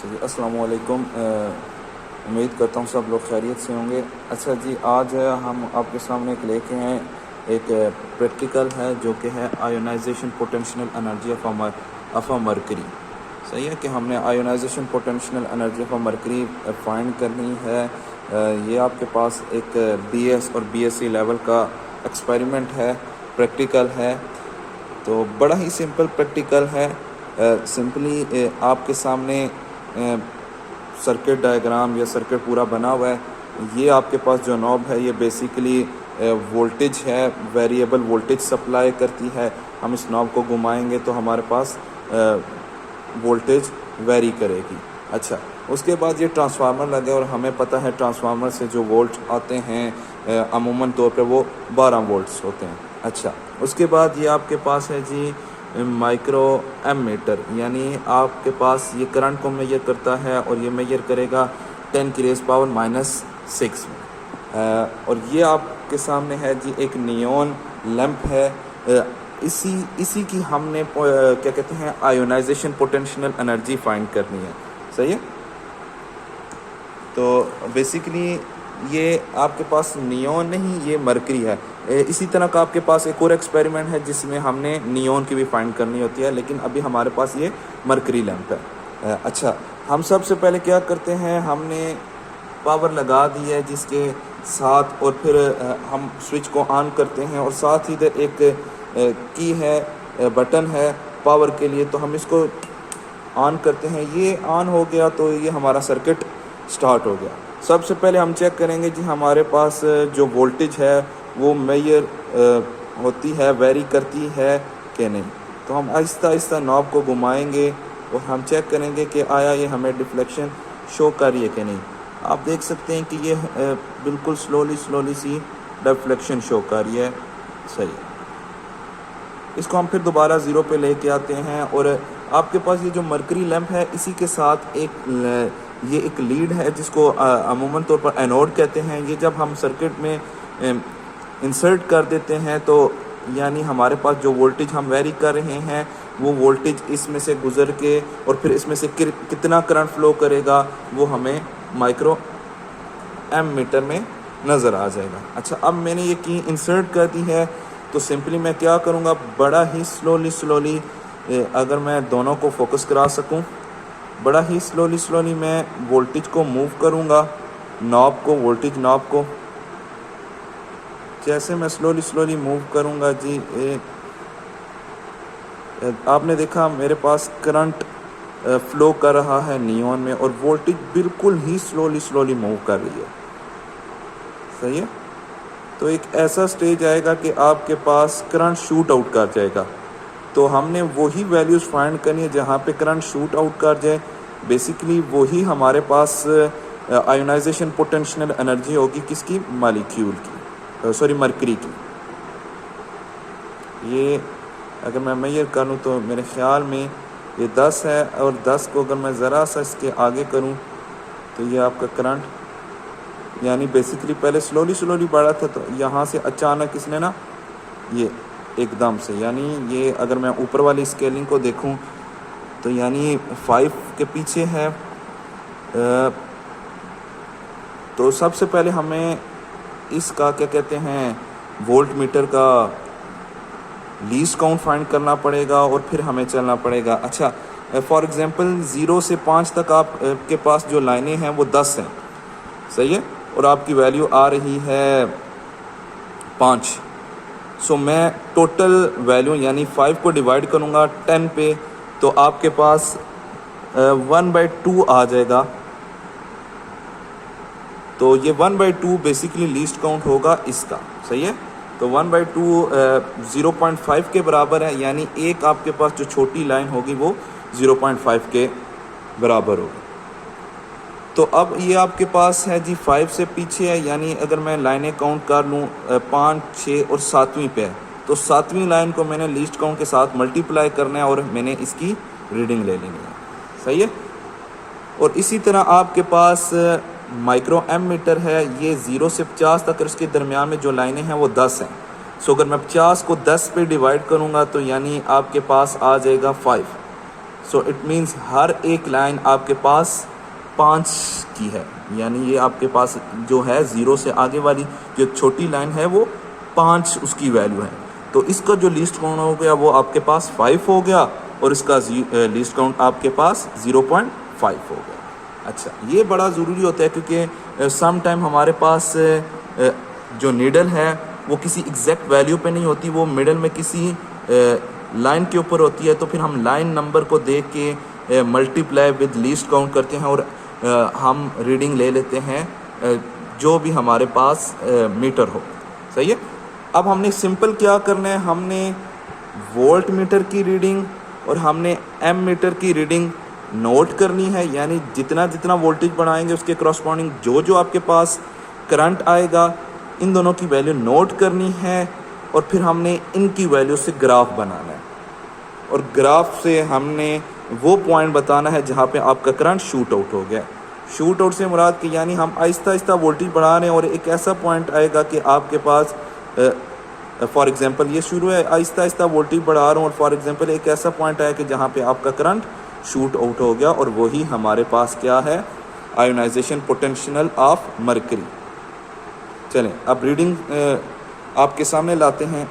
جی السلام علیکم، امید کرتا ہوں سب لوگ خیریت سے ہوں گے۔ اچھا جی، آج ہم آپ کے سامنے ایک لے کے ہیں، ایک پریکٹیکل ہے جو کہ ہے ionization potential energy of mercury. صحیح ہے کہ ہم نے ionization potential energy of mercury find کرنی ہے۔ یہ آپ کے پاس ایک بی ایس اور بی ایس سی لیول کا ایکسپیریمنٹ ہے، پریکٹیکل ہے۔ تو بڑا ہی سمپل پریکٹیکل ہے۔ سمپلی آپ کے سامنے سرکٹ ڈائیگرام یا سرکٹ پورا بنا ہوا ہے۔ یہ آپ کے پاس جو نوب ہے یہ بیسیکلی وولٹیج ہے، ویریبل وولٹیج سپلائی کرتی ہے۔ ہم اس نوب کو گھمائیں گے تو ہمارے پاس وولٹیج ویری کرے گی۔ اچھا، اس کے بعد یہ ٹرانسفارمر لگے اور ہمیں پتہ ہے ٹرانسفارمر سے جو وولٹ آتے ہیں عموماً طور پہ وہ 12 وولٹس ہوتے ہیں۔ اچھا، اس کے بعد یہ آپ کے پاس ہے جی مائکرو ایم میٹر، یعنی آپ کے پاس یہ کرنٹ کو میجر کرتا ہے اور یہ میجر کرے گا 10⁻⁻⁶ میں۔ اور یہ آپ کے سامنے ہے جی ایک نیون لیمپ ہے۔ اسی کی ہم نے کیا کہتے ہیں آیونائزیشن پوٹینشیل انرجی فائنڈ کرنی ہے۔ صحیح ہے؟ تو بیسیکلی یہ آپ کے پاس نیون نہیں، یہ مرکری ہے۔ اسی طرح کا آپ کے پاس ایک اور ایکسپیریمنٹ ہے جس میں ہم نے نیون کی بھی فائنڈ کرنی ہوتی ہے، لیکن ابھی ہمارے پاس یہ مرکری لیمپ ہے۔ اچھا، ہم سب سے پہلے کیا کرتے ہیں، ہم نے پاور لگا دی ہے جس کے ساتھ، اور پھر ہم سوئچ کو آن کرتے ہیں اور ساتھ ہی ادھر ایک کی ہے، بٹن ہے پاور کے لیے، تو ہم اس کو آن کرتے ہیں۔ یہ آن ہو گیا تو یہ ہمارا سرکٹ سٹارٹ ہو گیا۔ سب سے پہلے ہم چیک کریں گے جی ہمارے پاس جو وولٹیج ہے وہ میجر ہوتی ہے، ویری کرتی ہے کہ نہیں۔ تو ہم آہستہ آہستہ نوب کو گھمائیں گے اور ہم چیک کریں گے کہ آیا یہ ہمیں ڈیفلیکشن شو کر رہی ہے کہ نہیں۔ آپ دیکھ سکتے ہیں کہ یہ بالکل سلولی سی ڈیفلیکشن شو کر رہی ہے۔ صحیح، اس کو ہم پھر دوبارہ 0 پہ لے کے آتے ہیں، اور آپ کے پاس یہ جو مرکری لیمپ ہے اسی کے ساتھ یہ ایک لیڈ ہے جس کو عموماً طور پر اینوڈ کہتے ہیں۔ یہ جب ہم سرکٹ میں انسرٹ کر دیتے ہیں تو یعنی ہمارے پاس جو وولٹیج ہم ویری کر رہے ہیں وہ وولٹیج اس میں سے گزر کے اور پھر اس میں سے کتنا کرنٹ فلو کرے گا وہ ہمیں مائکرو ایم میٹر میں نظر آ جائے گا۔ اچھا، اب میں نے یہ کی انسرٹ کر دی ہے تو سمپلی میں کیا کروں گا، بڑا ہی سلولی اگر میں دونوں کو فوکس کرا سکوں، بڑا ہی سلولی میں وولٹیج کو موو کروں گا، نوب کو، وولٹیج نوب کو۔ جیسے میں سلولی موو کروں گا جی، آپ نے دیکھا میرے پاس کرنٹ فلو کر رہا ہے نیون میں، اور وولٹیج بالکل ہی سلولی موو کر رہی ہے۔ صحیح ہے؟ تو ایک ایسا سٹیج آئے گا کہ آپ کے پاس کرنٹ شوٹ آؤٹ کر جائے گا۔ تو ہم نے وہی ویلیوز فائنڈ کرنی ہے جہاں پہ کرنٹ شوٹ آؤٹ کر جائے، بیسیکلی وہی ہمارے پاس آیونائزیشن پوٹینشیل انرجی ہوگی، کس کی، مالیکیول کی، مرکری کی۔ یہ اگر میں میئر کر لوں تو میرے خیال میں یہ 10 ہے، اور 10 کو اگر میں ذرا سا اس کے آگے کروں تو یہ آپ کا کرنٹ یعنی بیسیکلی پہلے سلولی بڑھا تھا، تو یہاں سے اچانک اس نے نا یہ ایک دم سے، یعنی یہ اگر میں اوپر والی اسکیلنگ کو دیکھوں تو یعنی 5 کے پیچھے ہے۔ تو سب سے پہلے ہمیں اس کا کیا کہتے ہیں وولٹ میٹر کا لیسٹ کاؤنٹ فائنڈ کرنا پڑے گا، اور پھر ہمیں چلنا پڑے گا۔ اچھا، فار ایگزامپل 0 سے 5 تک آپ کے پاس جو لائنیں ہیں وہ 10 ہیں، صحیح ہے، اور آپ کی ویلیو آ رہی ہے 5۔ سو میں ٹوٹل ویلیو یعنی 5 کو ڈیوائڈ کروں گا 10 پہ، تو آپ کے پاس 1/2 آ جائے گا۔ تو یہ 1/2 بیسیکلی لیسٹ کاؤنٹ ہوگا اس کا۔ صحیح ہے، تو 1/2 0.5 کے برابر ہے، یعنی ایک آپ کے پاس جو چھوٹی لائن ہوگی وہ 0.5 کے برابر ہوگی۔ تو اب یہ آپ کے پاس ہے جی 5 سے پیچھے ہے، یعنی اگر میں لائنیں کاؤنٹ کر لوں 5، 6 اور 7ویں پہ ہے، تو 7ویں لائن کو میں نے لیسٹ کاؤنٹ کے ساتھ ملٹیپلائی کرنا ہے اور میں نے اس کی ریڈنگ لے لینی ہے۔ صحیح ہے، اور اسی طرح آپ کے پاس مائکرو ایم میٹر ہے، یہ 0 سے 50 تک، اور اس کے درمیان میں جو لائنیں ہیں وہ 10 ہیں۔ سو اگر میں 50 کو 10 پہ ڈیوائڈ کروں گا تو یعنی آپ کے پاس آ جائے گا 5۔ سو اٹ مینس ہر ایک لائن آپ کے پاس 5 کی ہے، یعنی یہ آپ کے پاس جو ہے 0 سے آگے والی جو چھوٹی لائن ہے وہ 5 اس کی ویلیو ہے. تو اس کا جو لیسٹ کاؤنٹ ہو گیا وہ آپ کے پاس 5 ہو گیا، اور اس کا لیسٹ کاؤنٹ آپ کے پاس 0.5 ہو گیا. اچھا، یہ بڑا ضروری ہوتا ہے کیونکہ سم ٹائم ہمارے پاس جو نیڈل ہے وہ کسی ایگزیکٹ ویلیو پہ نہیں ہوتی، وہ مڈل میں کسی لائن کے اوپر ہوتی ہے. تو پھر ہم لائن نمبر کو دیکھ کے ملٹیپلائی ود لیسٹ کاؤنٹ کرتے ہیں اور ہم ریڈنگ لے لیتے ہیں جو بھی ہمارے پاس میٹر ہو. صحیح ہے. اب ہم نے سمپل کیا کرنا ہے، ہم نے وولٹ میٹر کی ریڈنگ اور ہم نے ایم میٹر کی ریڈنگ نوٹ کرنی ہے، یعنی جتنا جتنا وولٹیج بڑھائیں گے اس کے کراسپونڈنگ جو آپ کے پاس کرنٹ آئے گا ان دونوں کی ویلیو نوٹ کرنی ہے، اور پھر ہم نے ان کی ویلیو سے گراف بنانا ہے، اور گراف سے ہم نے وہ پوائنٹ بتانا ہے جہاں پہ آپ کا کرنٹ شوٹ آؤٹ ہو گیا. شوٹ آؤٹ سے مراد کہ یعنی ہم آہستہ آہستہ وولٹیج بڑھا رہے ہیں اور ایک ایسا پوائنٹ آئے گا کہ آپ کے پاس فار ایگزامپل یہ شروع ہے آہستہ آہستہ وولٹیج بڑھا رہا ہوں، اور فار ایگزامپل ایک ایسا پوائنٹ آیا کہ جہاں پہ آپ کا کرنٹ شوٹ آؤٹ ہو گیا، اور وہی ہمارے پاس کیا ہے، آئونائزیشن پوٹینشیل آف مرکری. چلیں اب ریڈنگ آپ کے سامنے لاتے ہیں.